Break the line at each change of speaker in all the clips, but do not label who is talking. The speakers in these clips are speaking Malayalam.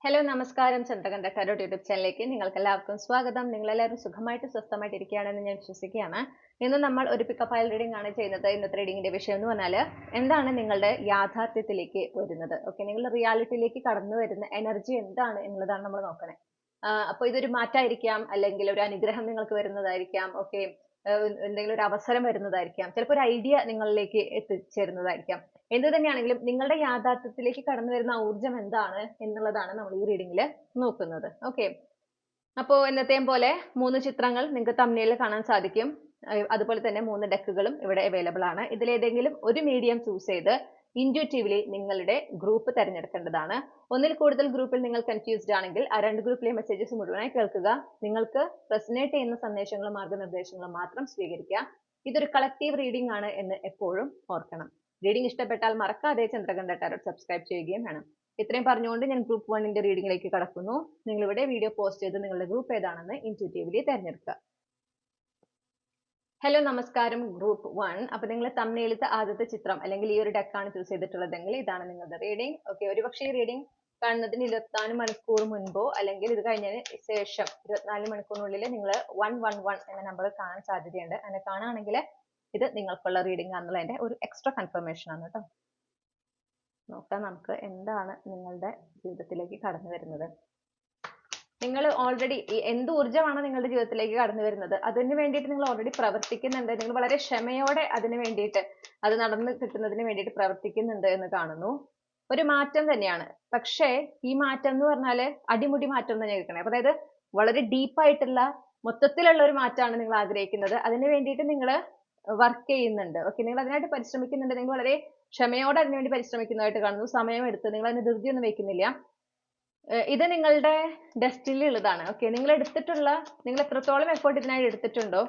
ഹലോ നമസ്കാരം ചന്ദ്രകണ്ഠ ടാരോട്ട് യൂട്യൂബ് ചാനലിലേക്ക് നിങ്ങൾക്ക് എല്ലാവർക്കും സ്വാഗതം. നിങ്ങളെല്ലാവരും സുഖമായിട്ട് സ്വസ്ഥമായിട്ട് ഇരിക്കുകയാണെന്ന് ഞാൻ വിശ്വസിക്കുകയാണ്. ഇന്ന് നമ്മൾ ഒരു പിക്കപ്പ് ഫയൽ റീഡിംഗ് ആണ് ചെയ്യുന്നത്. ഇന്നത്തെ റീഡിങ്ങിന്റെ വിഷയം എന്ന് പറഞ്ഞാൽ എന്താണ് നിങ്ങളുടെ യാഥാർത്ഥ്യത്തിലേക്ക് വരുന്നത്. ഓക്കെ, നിങ്ങളുടെ റിയാലിറ്റിയിലേക്ക് കടന്നു വരുന്ന എനർജി എന്താണ് എന്നുള്ളതാണ് നമ്മൾ നോക്കണേ. അപ്പോൾ ഇതൊരു മാറ്റമായിരിക്കാം, അല്ലെങ്കിൽ ഒരു അനുഗ്രഹം നിങ്ങൾക്ക് വരുന്നതായിരിക്കാം. ഓക്കെ, എന്തെങ്കിലും ഒരു അവസരം വരുന്നതായിരിക്കാം, ചിലപ്പോൾ ഒരു ഐഡിയ നിങ്ങളിലേക്ക് എത്തിച്ചേരുന്നതായിരിക്കാം. എന്ത് തന്നെയാണെങ്കിലും നിങ്ങളുടെ യാഥാർത്ഥ്യത്തിലേക്ക് കടന്നു വരുന്ന ഊർജം എന്താണ് എന്നുള്ളതാണ് നമ്മൾ ഈ റീഡിങ്ങിൽ നോക്കുന്നത്. ഓക്കെ, അപ്പോൾ എന്നത്തെയും പോലെ 3 ചിത്രങ്ങൾ നിങ്ങൾക്ക് തമ്മിൽ കാണാൻ സാധിക്കും. അതുപോലെ തന്നെ 3 ഡെക്കുകളും ഇവിടെ അവൈലബിൾ ആണ്. ഇതിലേതെങ്കിലും ഒരു മീഡിയം ചൂസ് ചെയ്ത് ഇൻറ്റ്യൂറ്റീവ്ലി നിങ്ങളുടെ ഗ്രൂപ്പ് തിരഞ്ഞെടുക്കേണ്ടതാണ്. ഒന്നിൽ കൂടുതൽ ഗ്രൂപ്പിൽ നിങ്ങൾ കൺഫ്യൂസ്ഡ് ആണെങ്കിൽ ആ 2 ഗ്രൂപ്പിലെ മെസ്സേജസ് മുഴുവനായി കേൾക്കുക. നിങ്ങൾക്ക് റെസനേറ്റ് ചെയ്യുന്ന സന്ദേശങ്ങളും മാർഗനിർദ്ദേശങ്ങളും മാത്രം സ്വീകരിക്കുക. ഇതൊരു കളക്റ്റീവ് റീഡിംഗ് ആണ് എന്ന് എപ്പോഴും ഓർക്കണം. റീഡിംഗ് ഇഷ്ടപ്പെട്ടാൽ മറക്കാതെ ചന്ദ്രകണ്ഠ ടാരോട്ട് സബ്സ്ക്രൈബ് ചെയ്യുകയും വേണം. ഇത്രയും പറഞ്ഞുകൊണ്ട് ഞാൻ ഗ്രൂപ്പ് 1ന്റെ റീഡിംഗിലേക്ക് കടക്കുന്നു. നിങ്ങൾ ഇവിടെ വീഡിയോ പോസ്റ്റ് ചെയ്ത് നിങ്ങളുടെ ഗ്രൂപ്പ് ഏതാണെന്ന് ഇൻറ്റ്യൂറ്റീവ്ലി തിരഞ്ഞെടുക്കുക. ഹലോ നമസ്കാരം ഗ്രൂപ്പ് 1. അപ്പൊ നിങ്ങൾ തമ്മിലത്തെ ആദ്യത്തെ ചിത്രം അല്ലെങ്കിൽ ഈ ഒരു ഡെക്കാണ് ചൂസ് ചെയ്തിട്ടുള്ളതെങ്കിൽ ഇതാണ് നിങ്ങളുടെ റീഡിംഗ്. ഓക്കെ, ഒരുപക്ഷെ ഈ റീഡിംഗ് കാണുന്നതിന് 24 മണിക്കൂർ മുൻപോ അല്ലെങ്കിൽ ഇത് കഴിഞ്ഞതിന് ശേഷം 24 മണിക്കൂറിനുള്ളിൽ നിങ്ങൾ 111 എന്ന നമ്പർ കാണാൻ സാധ്യതയുണ്ട്. അങ്ങനെ കാണുകയാണെങ്കിൽ ഇത് നിങ്ങൾക്കുള്ള റീഡിംഗ് ആണെന്നുള്ളതിന്റെ ഒരു എക്സ്ട്രാ കൺഫർമേഷൻ ആണ് കേട്ടോ. നോക്കാം നമുക്ക് എന്താണ് നിങ്ങളുടെ ജീവിതത്തിലേക്ക് കടന്നു വരുന്നത്. നിങ്ങൾ ഓൾറെഡി എന്ത് ഊർജ്ജമാണ് നിങ്ങളുടെ ജീവിതത്തിലേക്ക് കടന്നു വരുന്നത്, അതിന് വേണ്ടിയിട്ട് നിങ്ങൾ ഓൾറെഡി പ്രവർത്തിക്കുന്നുണ്ട്. നിങ്ങൾ വളരെ ക്ഷമയോടെ അതിന് വേണ്ടിയിട്ട്, അത് നടന്നു കിട്ടുന്നതിന് വേണ്ടിയിട്ട് പ്രവർത്തിക്കുന്നുണ്ട് എന്ന് കാണുന്നു. ഒരു മാറ്റം തന്നെയാണ്. പക്ഷേ ഈ മാറ്റം എന്ന് പറഞ്ഞാല് അടിമുടി മാറ്റം തന്നെ കേൾക്കണേ. അതായത് വളരെ ഡീപ്പായിട്ടുള്ള മൊത്തത്തിലുള്ള ഒരു മാറ്റമാണ് നിങ്ങൾ ആഗ്രഹിക്കുന്നത്. അതിന് വേണ്ടിയിട്ട് നിങ്ങൾ വർക്ക് ചെയ്യുന്നുണ്ട്. ഓക്കെ, നിങ്ങൾ അതിനായിട്ട് പരിശ്രമിക്കുന്നുണ്ട്. നിങ്ങൾ വളരെ ക്ഷമയോടെ അതിനുവേണ്ടി പരിശ്രമിക്കുന്നതായിട്ട് കാണുന്നു. സമയമെടുത്ത് നിങ്ങൾ അതിന് ധൃതിയൊന്നും വെക്കുന്നില്ല. ഇത് നിങ്ങളുടെ ഡെസ്റ്റിനിൽ ഉള്ളതാണ്. ഓക്കെ, നിങ്ങൾ എത്രത്തോളം എഫേർട്ട് ഇതിനായി എടുത്തിട്ടുണ്ടോ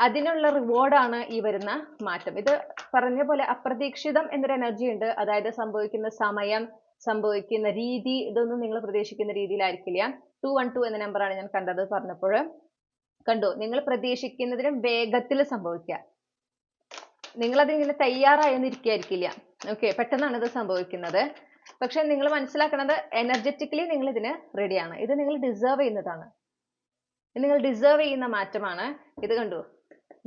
അതിനുള്ള റിവാർഡാണ് ഈ വരുന്ന മാറ്റം. ഇത് പറഞ്ഞ പോലെ അപ്രതീക്ഷിതം എന്നൊരു എനർജി ഉണ്ട്. അതായത് സംഭവിക്കുന്ന സമയം, സംഭവിക്കുന്ന രീതി, ഇതൊന്നും നിങ്ങൾ പ്രതീക്ഷിക്കുന്ന രീതിയിലായിരിക്കില്ല. 212 എന്ന നമ്പറാണ് ഞാൻ കണ്ടത് പറഞ്ഞപ്പോൾ. കണ്ടു, നിങ്ങൾ പ്രതീക്ഷിക്കുന്നതിനും വേഗത്തിൽ സംഭവിക്കുക. നിങ്ങൾ അതിങ്ങനെ തയ്യാറായെന്നിരിക്കുകയായിരിക്കില്ല. ഓക്കെ, പെട്ടെന്നാണ് ഇത് സംഭവിക്കുന്നത്. പക്ഷെ നിങ്ങൾ മനസ്സിലാക്കുന്നത് എനർജറ്റിക്കലി നിങ്ങൾ ഇതിന് റെഡിയാണ്. ഇത് നിങ്ങൾ ഡിസേർവ് ചെയ്യുന്നതാണ്. നിങ്ങൾ ഡിസേർവ് ചെയ്യുന്ന മാറ്റമാണ്. ഇത് കണ്ടു,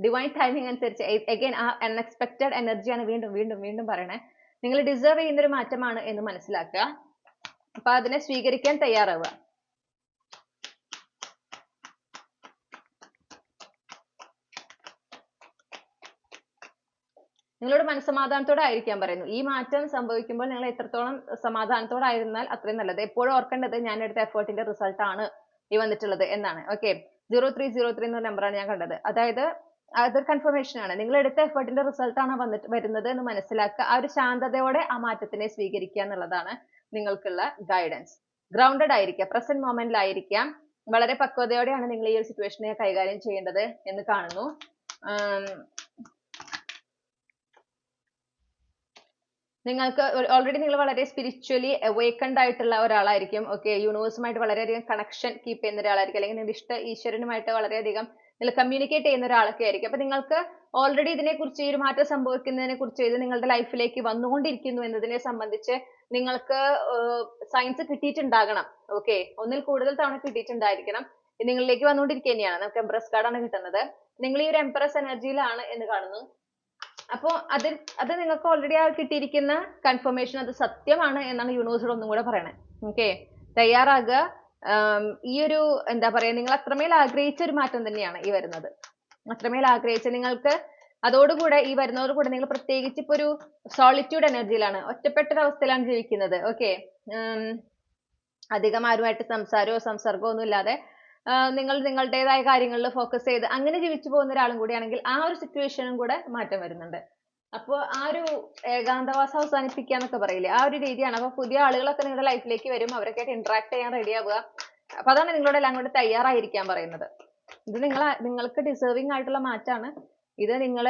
ഡിവൈൻ ടൈമിംഗ് അനുസരിച്ച് അഗൈൻ ആ അൺഎക്സ്പെക്റ്റഡ് എനർജിയാണ് വീണ്ടും വീണ്ടും വീണ്ടും പറയണേ. നിങ്ങൾ ഡിസേർവ് ചെയ്യുന്ന ഒരു മാറ്റമാണ് എന്ന് മനസ്സിലാക്കുക. അപ്പൊ അതിനെ സ്വീകരിക്കാൻ തയ്യാറാവുക. നിങ്ങളോട് മനസ്സമാധാനത്തോടെ ആയിരിക്കാൻ പറയുന്നു. ഈ മാറ്റം സംഭവിക്കുമ്പോൾ നിങ്ങൾ എത്രത്തോളം സമാധാനത്തോടായിരുന്നാൽ അത്രയും നല്ലത്. എപ്പോഴും ഓർക്കേണ്ടത് ഞാൻ എടുത്ത എഫേർട്ടിന്റെ റിസൾട്ട് ആണ് ഈ വന്നിട്ടുള്ളത് എന്നാണ്. ഓക്കെ, 0303 എന്ന നമ്പറാണ് ഞാൻ കണ്ടത്. അതായത് അതൊരു കൺഫർമേഷൻ ആണ്. നിങ്ങൾ എടുത്ത എഫേർട്ടിന്റെ റിസൾട്ട് ആണ് വരുന്നത് എന്ന് മനസ്സിലാക്കുക. ആ ഒരു ശാന്തതയോടെ ആ മാറ്റത്തിനെ സ്വീകരിക്കുക എന്നുള്ളതാണ് നിങ്ങൾക്കുള്ള ഗൈഡൻസ്. ഗ്രൗണ്ടഡ് ആയിരിക്കുക, പ്രസന്റ് മൊമെന്റിലായിരിക്കാം. വളരെ പക്വതയോടെയാണ് നിങ്ങൾ ഈ ഒരു സിറ്റുവേഷനെ കൈകാര്യം ചെയ്യേണ്ടത് എന്ന് കാണുന്നു. നിങ്ങൾക്ക് ഓൾറെഡി നിങ്ങൾ വളരെ സ്പിരിച്വലി അവേക്കൻഡ് ആയിട്ടുള്ള ഒരാളായിരിക്കും. ഓക്കെ, യൂണിവേഴ്സുമായിട്ട് വളരെയധികം കണക്ഷൻ കീപ്പ് ചെയ്യുന്ന ഒരാളായിരിക്കും. അല്ലെങ്കിൽ നിങ്ങളുടെ ഈശ്വരനുമായിട്ട് വളരെയധികം നിങ്ങൾ കമ്മ്യൂണിക്കേറ്റ് ചെയ്യുന്ന ഒരാളൊക്കെ ആയിരിക്കും. അപ്പൊ നിങ്ങൾക്ക് ഓൾറെഡി ഇതിനെക്കുറിച്ച്, ഈ ഒരു മാറ്റം സംഭവിക്കുന്നതിനെ കുറിച്ച്, ഇത് നിങ്ങളുടെ ലൈഫിലേക്ക് വന്നുകൊണ്ടിരിക്കുന്നു എന്നതിനെ സംബന്ധിച്ച് നിങ്ങൾക്ക് സയൻസ് കിട്ടിയിട്ടുണ്ടാകണം. ഓക്കെ, ഒന്നിൽ കൂടുതൽ തവണ കിട്ടിയിട്ടുണ്ടായിരിക്കണം. നിങ്ങളിലേക്ക് വന്നുകൊണ്ടിരിക്കുക തന്നെയാണ്. നമുക്ക് എംപ്രസ് കാർഡാണ് കിട്ടുന്നത്. നിങ്ങൾ ഈ ഒരു എംപ്രസ് എനർജിയിലാണ് എന്ന് കാണുന്നു. അപ്പോൾ അത് നിങ്ങൾക്ക് ഓൾറെഡി കിട്ടിയിരിക്കുന്ന കൺഫർമേഷൻ, അത് സത്യമാണ് എന്നാണ് യൂണിവേഴ്സിൽ ഒന്നും കൂടെ പറയണേ. ഓക്കെ, തയ്യാറാകുക. ഈ ഒരു എന്താ പറയാ, നിങ്ങൾ അത്രമേൽ ആഗ്രഹിച്ച ഒരു മാറ്റം തന്നെയാണ് ഈ വരുന്നത്. അത്രമേൽ ആഗ്രഹിച്ച നിങ്ങൾക്ക് അതോടുകൂടെ ഈ വരുന്നതോടുകൂടെ നിങ്ങൾ പ്രത്യേകിച്ച് ഇപ്പൊ ഒരു സോളിറ്റ്യൂഡ് എനർജിയിലാണ്, ഒറ്റപ്പെട്ടൊരവസ്ഥയിലാണ് ജീവിക്കുന്നത്. ഓക്കെ, അധികം ആരുമായിട്ട് സംസർഗമോ ഒന്നും ഇല്ലാതെ നിങ്ങൾ നിങ്ങളുടേതായ കാര്യങ്ങളിൽ ഫോക്കസ് ചെയ്ത് അങ്ങനെ ജീവിച്ചു പോകുന്ന ഒരാളും കൂടിയാണെങ്കിൽ ആ ഒരു സിറ്റുവേഷനും കൂടെ മാറ്റം വരുന്നുണ്ട്. അപ്പോൾ ആ ഒരു ഏകാന്തവാസം അവസാനിപ്പിക്കുക എന്നൊക്കെ പറയില്ലേ, ആ ഒരു രീതിയാണ്. അപ്പൊ പുതിയ ആളുകളൊക്കെ നിങ്ങളുടെ ലൈഫിലേക്ക് വരും. അവരൊക്കെ ആയിട്ട് ഇന്ററാക്ട് ചെയ്യാൻ റെഡി ആവുക. അപ്പൊ അതാണ് നിങ്ങളോട് എല്ലാം കൂടെ തയ്യാറായിരിക്കാൻ പറയുന്നത്. ഇത് നിങ്ങൾക്ക് ഡിസേർവിംഗ് ആയിട്ടുള്ള മാറ്റാണ്. ഇത് നിങ്ങൾ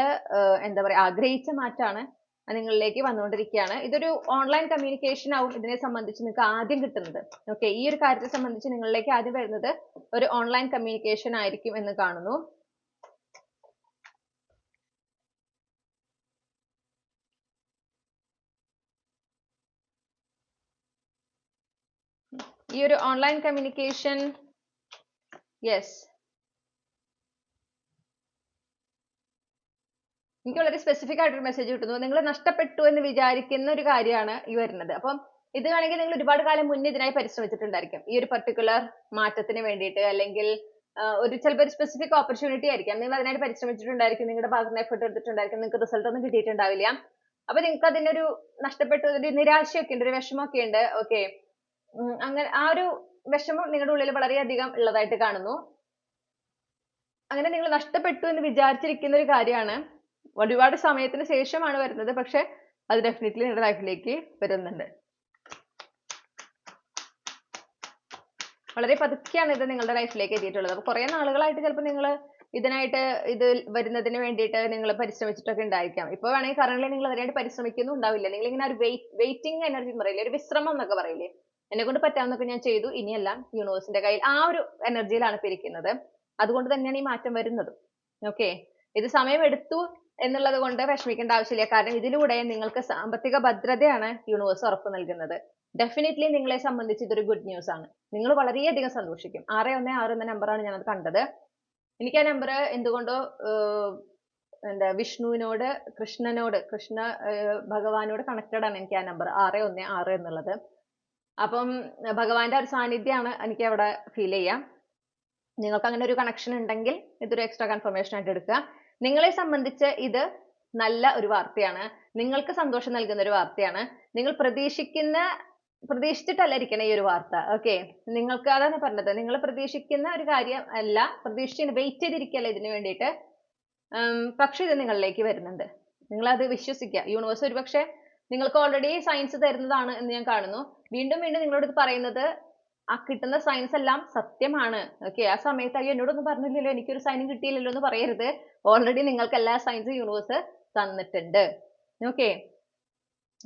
എന്താ പറയാ, ആഗ്രഹിച്ച മാറ്റാണ്. നിങ്ങളിലേക്ക് വന്നുകൊണ്ടിരിക്കുകയാണ്. ഇതൊരു ഓൺലൈൻ കമ്മ്യൂണിക്കേഷൻ ആവും ഇതിനെ സംബന്ധിച്ച് നിങ്ങൾക്ക് ആദ്യം കിട്ടുന്നത്. ഓക്കെ, ഈ ഒരു കാര്യത്തെ സംബന്ധിച്ച് നിങ്ങളിലേക്ക് ആദ്യം വരുന്നത് ഒരു ഓൺലൈൻ കമ്മ്യൂണിക്കേഷൻ ആയിരിക്കും എന്ന് കാണുന്നു. ഈ ഒരു ഓൺലൈൻ കമ്മ്യൂണിക്കേഷൻ, യെസ്, എനിക്ക് വളരെ സ്പെസിഫിക് ആയിട്ടൊരു മെസ്സേജ് കിട്ടുന്നു. നിങ്ങൾ നഷ്ടപ്പെട്ടു എന്ന് വിചാരിക്കുന്ന ഒരു കാര്യമാണ് ഈ വരുന്നത്. അപ്പം ഇത് വേണമെങ്കിൽ നിങ്ങൾ ഒരുപാട് കാലം മുന്നേ ഇതിനായി പരിശ്രമിച്ചിട്ടുണ്ടായിരിക്കും, ഈ ഒരു പർട്ടിക്കുലർ മാറ്റത്തിന് വേണ്ടിയിട്ട്, അല്ലെങ്കിൽ ഒരു ചിലപ്പോൾ ഒരു സ്പെസിഫിക് ഓപ്പർച്യൂണിറ്റി ആയിരിക്കാം, നിങ്ങൾ അതിനായിട്ട് പരിശ്രമിച്ചിട്ടുണ്ടായിരിക്കും, നിങ്ങളുടെ ഭാഗത്ത് നിന്ന് എഫേർട്ട് എടുത്തിട്ടുണ്ടായിരിക്കും, നിങ്ങൾക്ക് റിസൾട്ട് ഒന്നും കിട്ടിയിട്ടുണ്ടാവില്ല. അപ്പൊ നിങ്ങൾക്ക് അതിനൊരു നഷ്ടപ്പെട്ടു ഒരു നിരാശയൊക്കെ ഉണ്ട്, ഒരു വിഷമമൊക്കെ ഉണ്ട്. ഓക്കെ, അങ്ങനെ ആ ഒരു വിഷമം നിങ്ങളുടെ ഉള്ളിൽ വളരെയധികം ഉള്ളതായിട്ട് കാണുന്നു. അങ്ങനെ നിങ്ങൾ നഷ്ടപ്പെട്ടു എന്ന് വിചാരിച്ചിരിക്കുന്ന ഒരു കാര്യമാണ്, ഒരുപാട് സമയത്തിന് ശേഷമാണ് വരുന്നത്, പക്ഷെ അത് ഡെഫിനറ്റ്ലി നിങ്ങളുടെ ലൈഫിലേക്ക് വരുന്നുണ്ട്. വളരെ പതുക്കെയാണ് ഇത് നിങ്ങളുടെ ലൈഫിലേക്ക് എത്തിയിട്ടുള്ളത്. അപ്പൊ കുറെ നാളുകളായിട്ട് ചിലപ്പോൾ നിങ്ങൾ ഇതിനായിട്ട് ഇത് വരുന്നതിന് വേണ്ടിയിട്ട് നിങ്ങൾ പരിശ്രമിച്ചിട്ടൊക്കെ ഉണ്ടായിരിക്കാം. ഇപ്പൊ വേണമെങ്കിൽ കറന്റ് നിങ്ങൾ അതിനായിട്ട് പരിശ്രമിക്കുന്നു ഉണ്ടാവില്ല, നിങ്ങൾ ഇങ്ങനെ ഒരു വെയിറ്റിംഗ് എനർജി പറയില്ലേ, ഒരു വിശ്രമം എന്നൊക്കെ പറയില്ലേ, എന്നെ കൊണ്ട് പറ്റാവുന്നൊക്കെ ഞാൻ ചെയ്തു, ഇനിയെല്ലാം യൂണിവേഴ്സിന്റെ കയ്യിൽ, ആ ഒരു എനർജിയിലാണ് ഇപ്പൊ ഇരിക്കുന്നത്. അതുകൊണ്ട് തന്നെയാണ് ഈ മാറ്റം വരുന്നത്. ഓക്കെ, ഇത് സമയമെടുത്തു എന്നുള്ളത് കൊണ്ട് വിഷമിക്കേണ്ട ആവശ്യമില്ല, കാരണം ഇതിലൂടെ നിങ്ങൾക്ക് സാമ്പത്തിക ഭദ്രതയാണ് യൂണിവേഴ്സ് ഉറപ്പ് നൽകുന്നത്. ഡെഫിനറ്റ്ലി നിങ്ങളെ സംബന്ധിച്ച് ഇതൊരു ഗുഡ് ന്യൂസ് ആണ്, നിങ്ങൾ വളരെയധികം സന്തോഷിക്കും. 6161 എന്ന നമ്പറാണ് ഞാനത് കണ്ടത്. എനിക്ക് ആ നമ്പർ എന്തുകൊണ്ടോ എന്താ വിഷ്ണുവിനോട്, കൃഷ്ണ ഭഗവാനോട് കണക്റ്റഡ് ആണ് എനിക്ക് ആ നമ്പർ 616 എന്നുള്ളത്. അപ്പം ഭഗവാന്റെ ഒരു സാന്നിധ്യമാണ് എനിക്ക് അവിടെ ഫീൽ ചെയ്യാം. നിങ്ങൾക്ക് അങ്ങനെ ഒരു കണക്ഷൻ ഉണ്ടെങ്കിൽ ഇതൊരു എക്സ്ട്രാ കൺഫർമേഷൻ ആയിട്ട് എടുക്കുക. നിങ്ങളെ സംബന്ധിച്ച് ഇത് നല്ല ഒരു വാർത്തയാണ്, നിങ്ങൾക്ക് സന്തോഷം നൽകുന്ന ഒരു വാർത്തയാണ്. നിങ്ങൾ പ്രതീക്ഷിച്ചിട്ടല്ല ഇരിക്കണ ഈ ഒരു വാർത്ത. ഓക്കെ, നിങ്ങൾക്ക് അതാണ് പറഞ്ഞത്, നിങ്ങൾ പ്രതീക്ഷിക്കുന്ന ഒരു കാര്യം അല്ല, പ്രതീക്ഷിച്ച് വെയിറ്റ് ചെയ്തിരിക്കല്ല ഇതിന് വേണ്ടിയിട്ട്. പക്ഷെ ഇത് നിങ്ങളിലേക്ക് വരുന്നുണ്ട്, നിങ്ങൾ അത് വിശ്വസിക്കുക. യൂണിവേഴ്സ് ഒരുപക്ഷെ നിങ്ങൾക്ക് ഓൾറെഡി സയൻസ് തരുന്നതാണ് എന്ന് ഞാൻ കാണുന്നു. വീണ്ടും വീണ്ടും നിങ്ങളോട് പറയുന്നത് ആ കിട്ടുന്ന സയൻസ് എല്ലാം സത്യമാണ്. ഓക്കെ, ആ സമയത്ത് അയ്യോ എന്നോടൊന്നും പറഞ്ഞില്ലല്ലോ, എനിക്കൊരു സൈനും കിട്ടിയില്ലല്ലോ എന്ന് പറയരുത്. ഓൾറെഡി നിങ്ങൾക്ക് എല്ലാ സയൻസും യൂണിവേഴ്സ് തന്നിട്ടുണ്ട്. ഓക്കെ,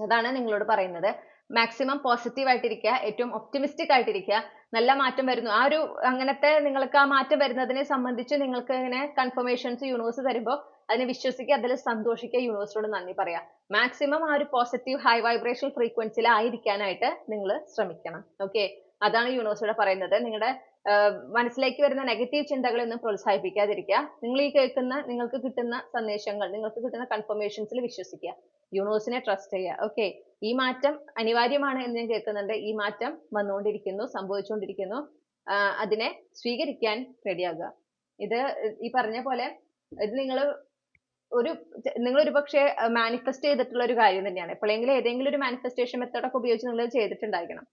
അതാണ് നിങ്ങളോട് പറയുന്നത്. മാക്സിമം പോസിറ്റീവ് ആയിട്ടിരിക്കുക, ഏറ്റവും ഒപ്റ്റിമിസ്റ്റിക് ആയിട്ടിരിക്കുക. നല്ല മാറ്റം വരുന്നു, ആ ഒരു അങ്ങനത്തെ നിങ്ങൾക്ക് ആ മാറ്റം വരുന്നതിനെ സംബന്ധിച്ച് നിങ്ങൾക്ക് ഇങ്ങനെ കൺഫർമേഷൻസ് യൂണിവേഴ്സ് തരുമ്പോൾ അതിനെ വിശ്വസിക്കുക, അതിൽ സന്തോഷിക്കുക, യൂണിവേഴ്സിനോട് നന്ദി പറയാ. മാക്സിമം ആ ഒരു പോസിറ്റീവ് ഹൈ വൈബ്രേഷൻ ഫ്രീക്വൻസിയിൽ ആയിരിക്കാനായിട്ട് നിങ്ങൾ ശ്രമിക്കണം. ഓക്കെ, അതാണ് യൂണിവേഴ്സിലൂടെ പറയുന്നത്. നിങ്ങളുടെ മനസ്സിലേക്ക് വരുന്ന നെഗറ്റീവ് ചിന്തകളൊന്നും പ്രോത്സാഹിപ്പിക്കാതിരിക്കുക. നിങ്ങൾ ഈ കേൾക്കുന്ന, നിങ്ങൾക്ക് കിട്ടുന്ന സന്ദേശങ്ങൾ, നിങ്ങൾക്ക് കിട്ടുന്ന കൺഫർമേഷൻസിൽ വിശ്വസിക്കുക, യൂണിവേഴ്സിനെ ട്രസ്റ്റ് ചെയ്യുക. ഓക്കെ, ഈ മാറ്റം അനിവാര്യമാണ് എന്ന് ഞാൻ കേൾക്കുന്നുണ്ട്. ഈ മാറ്റം വന്നുകൊണ്ടിരിക്കുന്നു, സംഭവിച്ചുകൊണ്ടിരിക്കുന്നു. അതിനെ സ്വീകരിക്കാൻ റെഡിയാകുക. ഇത് ഈ പറഞ്ഞ പോലെ ഇത് നിങ്ങൾ ഒരു പക്ഷേ മാനിഫെസ്റ്റ് ചെയ്തിട്ടുള്ള ഒരു കാര്യം തന്നെയാണ്. എപ്പോഴെങ്കിലും ഏതെങ്കിലും ഒരു മാനിഫെസ്റ്റേഷൻ മെത്തേഡൊക്കെ ഉപയോഗിച്ച് നിങ്ങൾ ചെയ്തിട്ടുണ്ടായിരിക്കണം.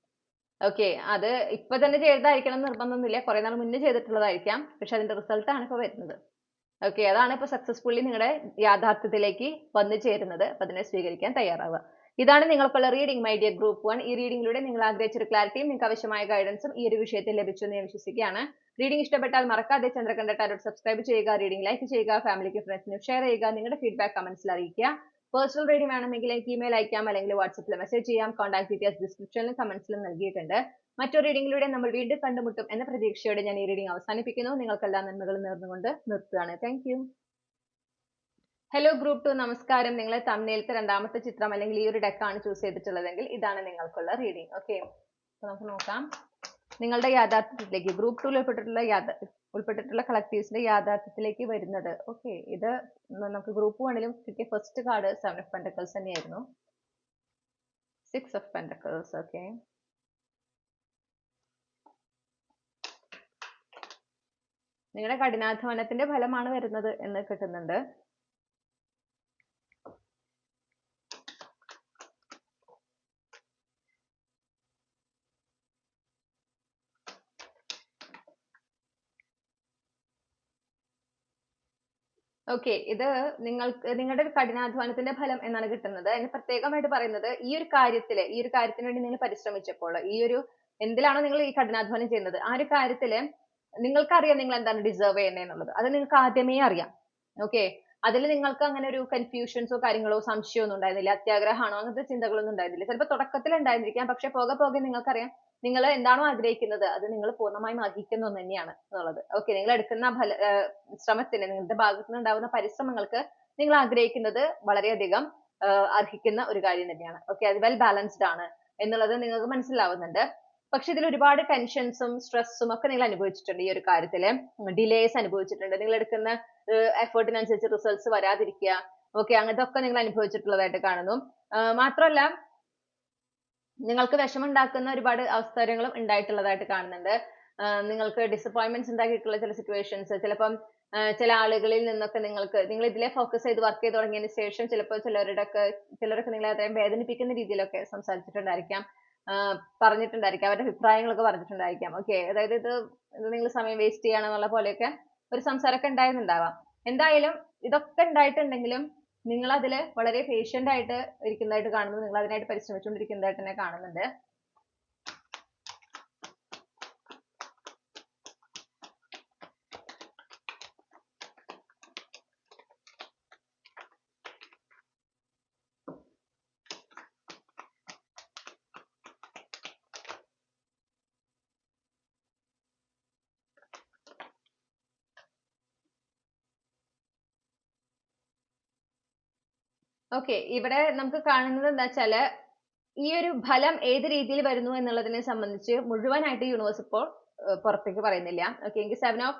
ഓക്കെ, അത് ഇപ്പൊ തന്നെ ചെയ്തതായിരിക്കണം എന്ന് നിർബന്ധമൊന്നുമില്ല, കുറെ നാൾ മുന്നേ ചെയ്തിട്ടുള്ളതായിരിക്കാം, പക്ഷെ അതിന്റെ റിസൾട്ട് ആണ് ഇപ്പൊ വരുന്നത്. ഓക്കെ, അതാണ് ഇപ്പൊ സക്സസ്ഫുള്ളി നിങ്ങളുടെ യാഥാർത്ഥ്യത്തിലേക്ക് വന്നു ചേരുന്നത്. അപ്പൊ അതിനെ സ്വീകരിക്കാൻ തയ്യാറാവുക. ഇതാണ് നിങ്ങൾക്കുള്ള റീഡിംഗ് മൈ ഡിയർ ഗ്രൂപ്പ് 1. ഈ റീഡിംഗിലൂടെ നിങ്ങൾ ആഗ്രഹിച്ച ഒരു ക്ലാരിറ്റിയും നിങ്ങൾക്ക് ആവശ്യമായ ഗൈഡൻസും ഈ ഒരു വിഷയത്തിൽ ലഭിച്ചു എന്ന് ഞാൻ വിശ്വസിക്കുകയാണ്. റീഡിംഗ് ഇഷ്ടപ്പെട്ടാൽ മറക്കാതെ ചന്ദ്രകണ്ഠ ടാരോട്ട് സബ്സ്ക്രൈബ് ചെയ്യുക, റീഡിംഗ് ലൈക്ക് ചെയ്യുക, ഫാമിലിക്ക് ഫ്രണ്ട്സിനും ഷെയർ ചെയ്യുക, നിങ്ങളുടെ ഫീഡ്ബാക്ക് കമന്റ്സിൽ അറിയിക്കുക. പേഴ്സണൽ റീഡിംഗ് വേണമെങ്കിൽ എനിക്ക് ഇമെയിൽ അയക്കാം, അല്ലെങ്കിൽ വാട്സപ്പിൽ മെസ്സേജ് ചെയ്യാം. കോൺടാക്ട് ഡീറ്റെയിൽസ് ഡിസ്ക്രിപ്ഷനിലും കമന്റ്സിലും നൽകിയിട്ടുണ്ട്. മറ്റൊരു റീഡിംഗിലൂടെ നമ്മൾ വീണ്ടും കണ്ടുമുട്ടും എന്ന പ്രതീക്ഷയോടെ ഞാൻ ഈ റീഡിംഗ് അവസാനിപ്പിക്കുന്നു. നിങ്ങൾക്കെല്ലാം നന്മകളും നേർന്നുകൊണ്ട് നിർത്തുകയാണ്. Thank you. ഹലോ ഗ്രൂപ്പ് 2, നമസ്കാരം. നിങ്ങളെ തമ്മിലത്തെ രണ്ടാമത്തെ ചിത്രം അല്ലെങ്കിൽ ഈ ഒരു ഡെക്കാണ് ചൂസ് ചെയ്തിട്ടുള്ളതെങ്കിൽ ഇതാണ് നിങ്ങൾക്കുള്ള റീഡിംഗ്. ഓക്കെ, നമുക്ക് നോക്കാം നിങ്ങളുടെ യാഥാർത്ഥ്യത്തിലേക്ക്, ഗ്രൂപ്പ് 2 ഉൾപ്പെട്ടിട്ടുള്ള കളക്ടീവ്സിന്റെ യാഥാർത്ഥ്യത്തിലേക്ക് വരുന്നത്. ഓക്കെ, ഇത് നമുക്ക് ഗ്രൂപ്പ് 1ലും കിട്ടിയ ഫസ്റ്റ് കാർഡ് 7 ഓഫ് പെന്റക്കിൾസ് തന്നെയായിരുന്നു. 6 ഓഫ് പെന്റക്കിൾസ്. ഓക്കെ, നിങ്ങളുടെ കഠിനാധ്വാനത്തിന്റെ ഫലമാണ് വരുന്നത് എന്ന് കിട്ടുന്നുണ്ട്. ഓക്കെ, ഇത് നിങ്ങളുടെ ഒരു കഠിനാധ്വാനത്തിന്റെ ഫലം എന്നാണ് കിട്ടുന്നത്. അതിന് പ്രത്യേകമായിട്ട് പറയുന്നത് ഈ ഒരു കാര്യത്തിന് വേണ്ടി നിങ്ങൾ പരിശ്രമിച്ചപ്പോൾ, ഈ ഒരു എന്തിലാണോ നിങ്ങൾ ഈ കഠിനാധ്വാനം ചെയ്യുന്നത് ആ ഒരു കാര്യത്തില് നിങ്ങൾക്കറിയാം നിങ്ങൾ എന്താണ് ഡിസേർവ് ചെയ്യുന്നത് എന്നുള്ളത്. അത് നിങ്ങൾക്ക് ആദ്യമേ അറിയാം. ഓക്കെ, അതിൽ നിങ്ങൾക്ക് അങ്ങനെ ഒരു കൺഫ്യൂഷൻസോ കാര്യങ്ങളോ സംശയമോ ഒന്നും ഉണ്ടായിരുന്നില്ല, അത്യാഗ്രഹമാണോ അങ്ങനത്തെ ചിന്തകളൊന്നും ഉണ്ടായിരുന്നില്ല. ചിലപ്പോൾ തുടക്കത്തിൽ ഉണ്ടായിരിക്കാം, പക്ഷെ പോകെ പോകെ നിങ്ങൾക്കറിയാം നിങ്ങൾ എന്താണോ ആഗ്രഹിക്കുന്നത് അത് നിങ്ങൾ പൂർണ്ണമായും അർഹിക്കുന്ന ഒന്ന് തന്നെയാണ് എന്നുള്ളത്. ഓക്കെ, നിങ്ങൾ എടുക്കുന്ന ശ്രമത്തിന്, നിങ്ങളുടെ ഭാഗത്ത് നിന്ന് ഉണ്ടാവുന്ന പരിശ്രമങ്ങൾക്ക് നിങ്ങൾ ആഗ്രഹിക്കുന്നത് വളരെയധികം അർഹിക്കുന്ന ഒരു കാര്യം തന്നെയാണ്. ഓക്കെ, അത് വെൽ ബാലൻസ്ഡ് ആണ് എന്നുള്ളത് നിങ്ങൾക്ക് മനസ്സിലാവുന്നുണ്ട്. പക്ഷെ ഇതിൽ ഒരുപാട് ടെൻഷൻസും സ്ട്രെസ്സും ഒക്കെ നിങ്ങൾ അനുഭവിച്ചിട്ടുണ്ട് ഈ ഒരു കാര്യത്തില്. ഡിലേസ് അനുഭവിച്ചിട്ടുണ്ട്. നിങ്ങൾ എടുക്കുന്ന എഫേർട്ടിനനുസരിച്ച് റിസൾട്ട്സ് വരാതിരിക്കുക, ഓക്കെ, അങ്ങനത്തെ ഒക്കെ നിങ്ങൾ അനുഭവിച്ചിട്ടുള്ളതായിട്ട് കാണുന്നു. മാത്രമല്ല നിങ്ങൾക്ക് വിഷമമുണ്ടാക്കുന്ന ഒരുപാട് അവസരങ്ങളും ഉണ്ടായിട്ടുള്ളതായിട്ട് കാണുന്നുണ്ട്. നിങ്ങൾക്ക് ഡിസപ്പോയിന്റ്മെന്റ്സ് ഉണ്ടാക്കിയിട്ടുള്ള ചില സിറ്റുവേഷൻസ്, ചിലപ്പം ചില ആളുകളിൽ നിന്നൊക്കെ നിങ്ങൾ ഇതിലെ ഫോക്കസ് ചെയ്ത് വർക്ക് ചെയ്ത് തുടങ്ങിയതിന് ശേഷം ചിലപ്പോൾ ചിലരൊക്കെ നിങ്ങളെ അത്രയും വേദനിപ്പിക്കുന്ന രീതിയിലൊക്കെ സംസാരിച്ചിട്ടുണ്ടായിരിക്കാം, പറഞ്ഞിട്ടുണ്ടായിരിക്കാം, അവരുടെ അഭിപ്രായങ്ങളൊക്കെ പറഞ്ഞിട്ടുണ്ടായിരിക്കാം. ഓക്കെ, അതായത് ഇത് നിങ്ങൾ സമയം വേസ്റ്റ് ചെയ്യാണെന്നുള്ള പോലെയൊക്കെ ഒരു സംസാരമൊക്കെ ഉണ്ടായിരുന്നുണ്ടാവാം. എന്തായാലും ഇതൊക്കെ ഉണ്ടായിട്ടുണ്ടെങ്കിലും നിങ്ങൾ അതിൽ വളരെ പേഷ്യന്റ് ആയിട്ട് ഇരിക്കുന്നതായിട്ട് കാണുന്നു. നിങ്ങൾ അതിനായിട്ട് പരിശ്രമിച്ചുകൊണ്ടിരിക്കുന്നതായിട്ട് തന്നെ കാണുന്നുണ്ട്. ഓക്കെ, ഇവിടെ നമുക്ക് കാണുന്നത് എന്താ വെച്ചാല് ഈ ഒരു ഫലം ഏത് രീതിയിൽ വരുന്നു എന്നുള്ളതിനെ സംബന്ധിച്ച് മുഴുവനായിട്ട് യൂണിവേഴ്സ് ഇപ്പോൾ പുറത്തേക്ക് പറയുന്നില്ല. ഓക്കെ, എനിക്ക് 7 ഓഫ്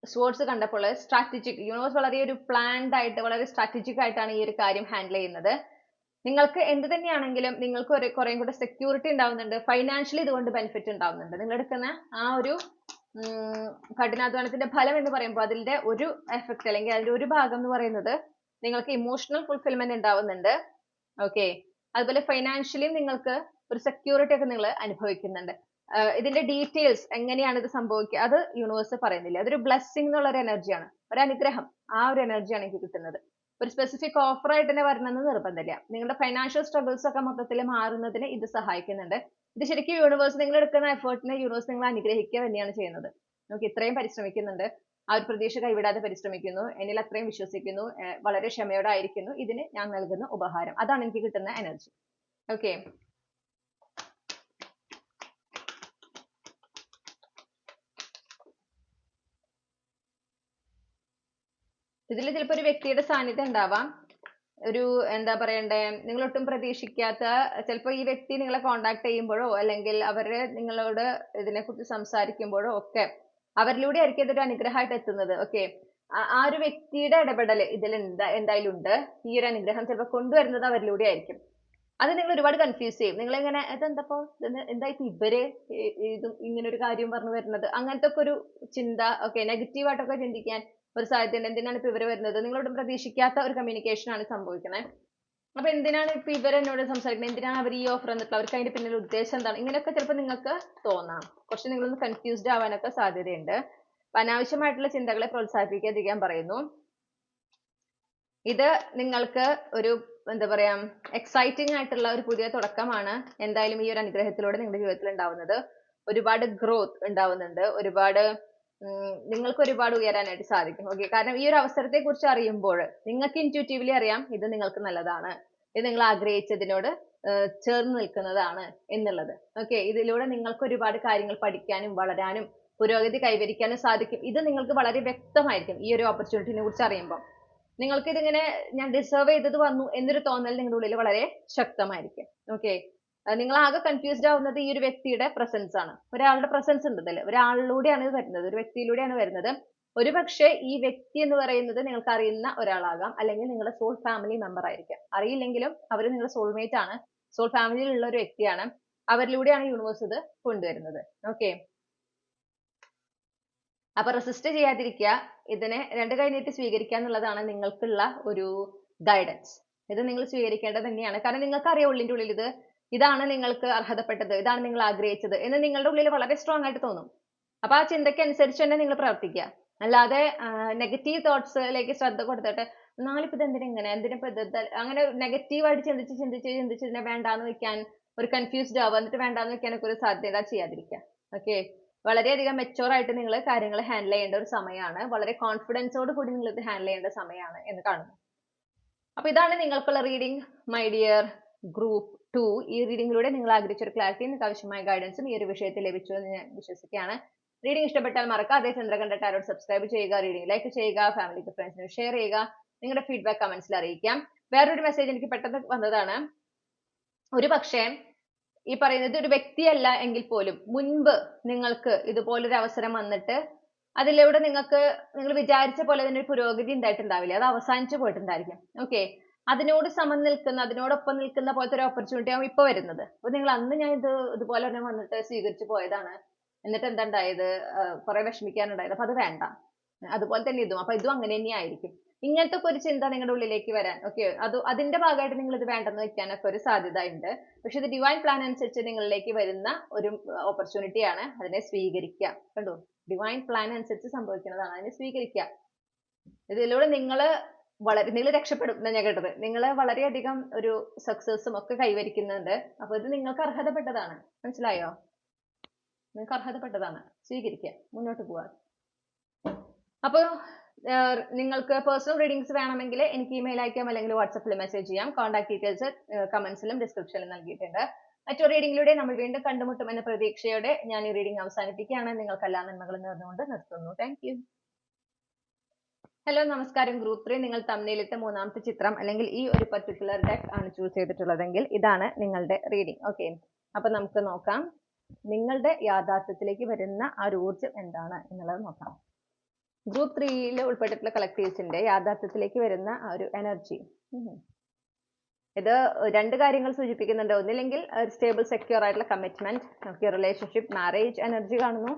സ്വേർഡ്സ് കണ്ടപ്പോൾ സ്ട്രാറ്റജിക്, യൂണിവേഴ്സ് വളരെ ഒരു പ്ലാൻഡ് ആയിട്ട് വളരെ സ്ട്രാറ്റജിക് ആയിട്ടാണ് ഈ ഒരു കാര്യം ഹാൻഡിൽ ചെയ്യുന്നത്. നിങ്ങൾക്ക് എന്ത് തന്നെയാണെങ്കിലും നിങ്ങൾക്ക് കുറേ കൂടെ സെക്യൂരിറ്റി ഉണ്ടാവുന്നുണ്ട്, ഫൈനാൻഷ്യലി ഇതുകൊണ്ട് ബെനിഫിറ്റ് ഉണ്ടാവുന്നുണ്ട്. നിങ്ങൾ എടുക്കുന്ന ആ ഒരു കഠിനാധ്വാനത്തിന്റെ ഫലം എന്ന് പറയുമ്പോൾ അതിന്റെ ഒരു എഫക്ട് അല്ലെങ്കിൽ അതിന്റെ ഒരു ഭാഗം എന്ന് പറയുന്നത് നിങ്ങൾക്ക് ഇമോഷണൽ ഫുൾഫിൽമെന്റ് ഉണ്ടാവുന്നുണ്ട്. ഓക്കെ, അതുപോലെ ഫൈനാൻഷ്യലി നിങ്ങൾക്ക് ഒരു സെക്യൂരിറ്റി ഒക്കെ നിങ്ങൾ അനുഭവിക്കുന്നുണ്ട്. ഇതിന്റെ ഡീറ്റെയിൽസ് എങ്ങനെയാണ് ഇത് സംഭവിക്കുക അത് യൂണിവേഴ്സ് പറയുന്നില്ല. അതൊരു ബ്ലെസ്സിങ് എന്നുള്ള ഒരു എനർജിയാണ്, ഒരു അനുഗ്രഹം. ആ ഒരു എനർജിയാണ് എനിക്ക് കിട്ടുന്നത്. ഒരു സ്പെസിഫിക് ഓഫർ ആയിട്ട് തന്നെ വരണമെന്ന് നിർബന്ധമില്ല. നിങ്ങളുടെ ഫൈനാൻഷ്യൽ സ്ട്രഗിൾസ് ഒക്കെ മൊത്തത്തിൽ മാറുന്നതിന് ഇത് സഹായിക്കുന്നുണ്ട്. ഇത് ശരിക്കും യൂണിവേഴ്സ് നിങ്ങൾ എടുക്കുന്ന എഫേർട്ടിനെ യൂണിവേഴ്സ് നിങ്ങൾ അനുഗ്രഹിക്കുക തന്നെയാണ് ചെയ്യുന്നത്. നമുക്ക് ഇത്രയും പരിശ്രമിക്കുന്നുണ്ട്, ആ ഒരു പ്രതീക്ഷ കൈവിടാതെ പരിശ്രമിക്കുന്നു, എന്നിൽ അത്രയും വിശ്വസിക്കുന്നു, വളരെ ക്ഷമയോടെ ആയിരിക്കുന്നു, ഇതിന് ഞാൻ നൽകുന്ന ഉപഹാരം, അതാണ് എനിക്ക് കിട്ടുന്ന എനർജി. ഓക്കെ, ഇതിൽ ചിലപ്പോൾ ഒരു വ്യക്തിയുടെ സാന്നിധ്യം ഉണ്ടാവാം. ഒരു എന്താ പറയണ്ടേ, നിങ്ങൾ ഒട്ടും പ്രതീക്ഷിക്കാത്ത, ചിലപ്പോൾ ഈ വ്യക്തി നിങ്ങളെ കോണ്ടാക്ട് ചെയ്യുമ്പോഴോ അല്ലെങ്കിൽ അവര് നിങ്ങളോട് ഇതിനെക്കുറിച്ച് സംസാരിക്കുമ്പോഴോ ഒക്കെ അവരിലൂടെ ആയിരിക്കും ഇതൊരു അനുഗ്രഹമായിട്ട് എത്തുന്നത്. ഓക്കെ, ആ ഒരു വ്യക്തിയുടെ ഇടപെടൽ ഇതിൽ എന്തായാലും ഉണ്ട്. ഈ ഒരു അനുഗ്രഹം ചിലപ്പോൾ കൊണ്ടുവരുന്നത് അവരിലൂടെ ആയിരിക്കും. അത് നിങ്ങൾ ഒരുപാട് കൺഫ്യൂസ് ചെയ്യും. നിങ്ങൾ ഇങ്ങനെ ഇതെന്തപ്പോ എന്തായിട്ട് ഇവര് ഇങ്ങനെ ഒരു കാര്യം പറഞ്ഞു വരുന്നത്, അങ്ങനത്തെ ഒക്കെ ഒരു ചിന്ത, ഓക്കെ, നെഗറ്റീവായിട്ടൊക്കെ ചിന്തിക്കാൻ ഒരു സാധ്യതയുണ്ട്. എന്തിനാണ് ഇപ്പൊ ഇവര് വരുന്നത്, നിങ്ങളോടും പ്രതീക്ഷിക്കാത്ത ഒരു കമ്മ്യൂണിക്കേഷൻ ആണ് സംഭവിക്കുന്നത്. അപ്പൊ എന്തിനാണ് ഇപ്പൊ ഇവർ എന്നോട് സംസാരിക്കുന്നത്, എന്തിനാണ് അവർ ഈ ഓഫർ തന്നിട്ടുള്ളത്, അവർക്ക് അതിന്റെ പിന്നിൽ ഉദ്ദേശം എന്താണ്, ഇങ്ങനെയൊക്കെ ചിലപ്പോൾ നിങ്ങൾക്ക് തോന്നാം. കുറച്ച് നിങ്ങളൊന്ന് കൺഫ്യൂസ്ഡ് ആവാനൊക്കെ സാധ്യതയുണ്ട്. അനാവശ്യമായിട്ടുള്ള ചിന്തകളെ പ്രോത്സാഹിപ്പിക്കാതിരിക്കാൻ പറയുന്നു. ഇത് നിങ്ങൾക്ക് ഒരു എന്താ പറയാ എക്സൈറ്റിംഗ് ആയിട്ടുള്ള ഒരു പുതിയ തുടക്കമാണ് എന്തായാലും ഈ ഒരു അനുഗ്രഹത്തിലൂടെ നിങ്ങളുടെ ജീവിതത്തിൽ ഉണ്ടാവുന്നത്. ഒരുപാട് ഗ്രോത്ത് ഉണ്ടാവുന്നുണ്ട്, നിങ്ങൾക്ക് ഒരുപാട് ഉയരാനായിട്ട് സാധിക്കും. ഓക്കെ, കാരണം ഈ ഒരു അവസരത്തെ കുറിച്ച് അറിയുമ്പോൾ നിങ്ങൾക്ക് ഇൻറ്റ്യൂട്ടീവ്ലി അറിയാം ഇത് നിങ്ങൾക്ക് നല്ലതാണ്, ഇത് നിങ്ങൾ ആഗ്രഹിച്ചതിനോട് ചേർന്ന് നിൽക്കുന്നതാണ് എന്നുള്ളത്. ഓക്കെ, ഇതിലൂടെ നിങ്ങൾക്ക് ഒരുപാട് കാര്യങ്ങൾ പഠിക്കാനും വളരാനും പുരോഗതി കൈവരിക്കാനും സാധിക്കും. ഇത് നിങ്ങൾക്ക് വളരെ വ്യക്തമായിരിക്കും ഈ ഒരു ഓപ്പർച്യൂണിറ്റിനെ കുറിച്ച് അറിയുമ്പോൾ. നിങ്ങൾക്ക് ഇതിങ്ങനെ ഞാൻ ഡിസേർവ് ചെയ്തത് വന്നു എന്നൊരു തോന്നൽ നിങ്ങളുടെ ഉള്ളിൽ വളരെ ശക്തമായിരിക്കും. ഓക്കെ, നിങ്ങൾ ആകെ കൺഫ്യൂസ്ഡ് ആവുന്നത് ഈ ഒരു വ്യക്തിയുടെ പ്രസൻസ് ആണ്. ഒരാളുടെ പ്രസൻസ് ഉണ്ട് ഇതിൽ, ഒരാളിലൂടെയാണ് ഇത് വരുന്നത്, ഒരു വ്യക്തിയിലൂടെയാണ് വരുന്നത്. ഒരുപക്ഷെ ഈ വ്യക്തി എന്ന് പറയുന്നത് നിങ്ങൾക്ക് അറിയുന്ന ഒരാളാകാം, അല്ലെങ്കിൽ നിങ്ങളുടെ സോൾ ഫാമിലി മെമ്പർ ആയിരിക്കാം. അറിയില്ലെങ്കിലും അവർ നിങ്ങളുടെ സോൾമേറ്റ് ആണ്, സോൾ ഫാമിലിയിലുള്ള ഒരു വ്യക്തിയാണ്. അവരിലൂടെയാണ് യൂണിവേഴ്സ് ഇത് കൊണ്ടുവരുന്നത്. ഓക്കെ, അപ്പൊ റെസിസ്റ്റ് ചെയ്യാതിരിക്കുക, ഇതിനെ രണ്ട് കൈ നീട്ടി സ്വീകരിക്കുക എന്നുള്ളതാണ് നിങ്ങൾക്കുള്ള ഒരു ഗൈഡൻസ്. ഇത് നിങ്ങൾ സ്വീകരിക്കേണ്ടത് തന്നെയാണ്. കാരണം നിങ്ങൾക്ക് അറിയാം ഉള്ളിന്റെ ഉള്ളിൽ ഇതാണ് നിങ്ങൾക്ക് അർഹതപ്പെട്ടത്, ഇതാണ് നിങ്ങൾ ആഗ്രഹിച്ചത് എന്ന് നിങ്ങളുടെ ഉള്ളിൽ വളരെ സ്ട്രോങ് ആയിട്ട് തോന്നും. അപ്പൊ ആ ചിന്തയ്ക്ക് അനുസരിച്ച് തന്നെ നിങ്ങൾ പ്രവർത്തിക്കുക. അല്ലാതെ നെഗറ്റീവ് തോട്ട്സിലേക്ക് ശ്രദ്ധ കൊടുത്തിട്ട് നാലിപ്പോ ഇത് എന്തിനാ എന്തിനിപ്പോ ഇത് അങ്ങനെ നെഗറ്റീവായിട്ട് ചിന്തിച്ച് ഇതിനെ വേണ്ടാന്ന് വെക്കാൻ, ഒരു കൺഫ്യൂസ്ഡ് ആവുക, എന്നിട്ട് വേണ്ടാന്ന് വെക്കാനൊക്കെ ഒരു സാധ്യത ചെയ്യാതിരിക്കുക. ഓക്കെ, വളരെയധികം മെച്ചുവർ ആയിട്ട് നിങ്ങൾ കാര്യങ്ങൾ ഹാൻഡിൽ ചെയ്യേണ്ട ഒരു സമയമാണ്. വളരെ കോൺഫിഡൻസോട് കൂടി നിങ്ങൾ ഇത് ഹാൻഡിൽ ചെയ്യേണ്ട സമയമാണ് എന്ന് കാണുന്നു. അപ്പൊ ഇതാണ് നിങ്ങൾക്കുള്ള റീഡിംഗ് മൈ ഡിയർ ഗ്രൂപ്പ് 2. ഈ റീഡിംഗിലൂടെ നിങ്ങൾ ആഗ്രഹിച്ച ഒരു ക്ലാരിറ്റി, നിങ്ങൾക്ക് ആവശ്യമായ ഗൈഡൻസും ഈ ഒരു വിഷയത്തിൽ ലഭിച്ചു എന്ന് ഞാൻ വിശ്വസിക്കുകയാണ്. റീഡിംഗ് ഇഷ്ടപ്പെട്ടാൽ മറക്കാതെ ചന്ദ്രകണ്ഠ ടാരോട്ട് സബ്സ്ക്രൈബ് ചെയ്യുക, റീഡിംഗ് ലൈക്ക് ചെയ്യുക, ഫാമിലിക്ക് ഫ്രണ്ട്സിന് ഷെയർ ചെയ്യുക, നിങ്ങളുടെ ഫീഡ്ബാക്ക് കമന്റ്സിൽ അറിയിക്കാം. വേറൊരു മെസ്സേജ് എനിക്ക് പെട്ടെന്ന് വന്നതാണ്. ഒരു പക്ഷേ ഈ പറയുന്നത് ഒരു വ്യക്തിയല്ല എങ്കിൽ പോലും മുൻപ് നിങ്ങൾക്ക് ഇതുപോലൊരു അവസരം വന്നിട്ട് അതിലൂടെ നിങ്ങൾ വിചാരിച്ച പോലെ തന്നെ ഒരു പുരോഗതി ഉണ്ടായിട്ടുണ്ടാവില്ല, അത് അവസാനിച്ചു പോയിട്ടുണ്ടായിരിക്കും. ഓക്കെ, അതിനോട് സമം നിൽക്കുന്ന, അതിനോടൊപ്പം നിൽക്കുന്ന പോലത്തെ ഒരു ഓപ്പർച്യൂണിറ്റി ആവും ഇപ്പൊ വരുന്നത്. അപ്പൊ നിങ്ങൾ അന്ന് ഞാൻ ഇതുപോലെ തന്നെ വന്നിട്ട് സ്വീകരിച്ചു പോയതാണ്, എന്നിട്ട് എന്താ ഉണ്ടായത്, കുറെ വിഷമിക്കാനുണ്ടായത്, അപ്പൊ അത് വേണ്ട. അതുപോലെ തന്നെ ഇതും, അപ്പൊ ഇതും അങ്ങനെ തന്നെ ആയിരിക്കും. ഇങ്ങനത്തെ ഒക്കെ ഒരു ചിന്ത നിങ്ങളുടെ ഉള്ളിലേക്ക് വരാൻ, ഓക്കെ, അതിന്റെ ഭാഗമായിട്ട് നിങ്ങൾ ഇത് വേണ്ടെന്ന് വെക്കാനൊക്കെ ഒരു സാധ്യത ഉണ്ട്. പക്ഷെ ഇത് ഡിവൈൻ പ്ലാൻ അനുസരിച്ച് നിങ്ങളിലേക്ക് വരുന്ന ഒരു ഓപ്പർച്യൂണിറ്റി ആണ്, അതിനെ സ്വീകരിക്കുക. കണ്ടോ, ഡിവൈൻ പ്ലാൻ അനുസരിച്ച് സംഭവിക്കുന്നതാണ്, അതിനെ സ്വീകരിക്കുക. ഇതിലൂടെ നിങ്ങൾ രക്ഷപ്പെടും എന്നാണ് ഞാൻ കേട്ടത്. നിങ്ങൾ വളരെയധികം ഒരു സക്സസും ഒക്കെ കൈവരിക്കുന്നുണ്ട്. അപ്പൊ ഇത് നിങ്ങൾക്ക് അർഹതപ്പെട്ടതാണ്, മനസ്സിലായോ? നിങ്ങൾക്ക് അർഹതപ്പെട്ടതാണ്, സ്വീകരിക്കുക, മുന്നോട്ട് പോവാ. അപ്പൊ നിങ്ങൾക്ക് പേഴ്സണൽ റീഡിങ്സ് വേണമെങ്കിൽ എനിക്ക് ഇമെയിൽ അയക്കാം, അല്ലെങ്കിൽ വാട്സപ്പിൽ മെസ്സേജ് ചെയ്യാം. കോൺടാക്ട് ഡീറ്റെയിൽസ് കമന്റ്സിലും ഡിസ്ക്രിപ്ഷനിലും നൽകിയിട്ടുണ്ട്. മറ്റൊരു റീഡിങ്ങിലൂടെ നമ്മൾ വീണ്ടും കണ്ടുമുട്ടുമെന്ന പ്രതീക്ഷയോടെ ഞാൻ ഈ റീഡിംഗ് അവസാനിപ്പിക്കുകയാണ്. നിങ്ങൾക്ക് എല്ലാ നന്മകളും നേർന്നുകൊണ്ട് നിർത്തുന്നു. Thank you. ഹലോ, നമസ്കാരം. ഗ്രൂപ്പ് 3 നിങ്ങൾ തമ്മിലിട്ട മൂന്നാമത്തെ ചിത്രം അല്ലെങ്കിൽ ഈ ഒരു പർട്ടിക്കുലർ ഡെക്ക് ആണ് ചൂസ് ചെയ്തിട്ടുള്ളതെങ്കിൽ ഇതാണ് നിങ്ങളുടെ റീഡിംഗ്. ഓക്കെ, അപ്പൊ നമുക്ക് നോക്കാം നിങ്ങളുടെ യാഥാർത്ഥ്യത്തിലേക്ക് വരുന്ന ആ ഒരു ഊർജ്ജം എന്താണ് എന്നുള്ളത് നോക്കാം. ഗ്രൂപ്പ് 3 ഉൾപ്പെട്ടിട്ടുള്ള കളക്ടീവ്സിന്റെ യാഥാർത്ഥ്യത്തിലേക്ക് വരുന്ന ആ ഒരു എനർജി, ഇത് രണ്ട് കാര്യങ്ങൾ സൂചിപ്പിക്കുന്നുണ്ട്. ഒന്നില്ലെങ്കിൽ സ്റ്റേബിൾ സെക്യൂർ ആയിട്ടുള്ള കമ്മിറ്റ്മെന്റ്, റിലേഷൻഷിപ്പ്, മാരേജ് എനർജി കാണുന്നു,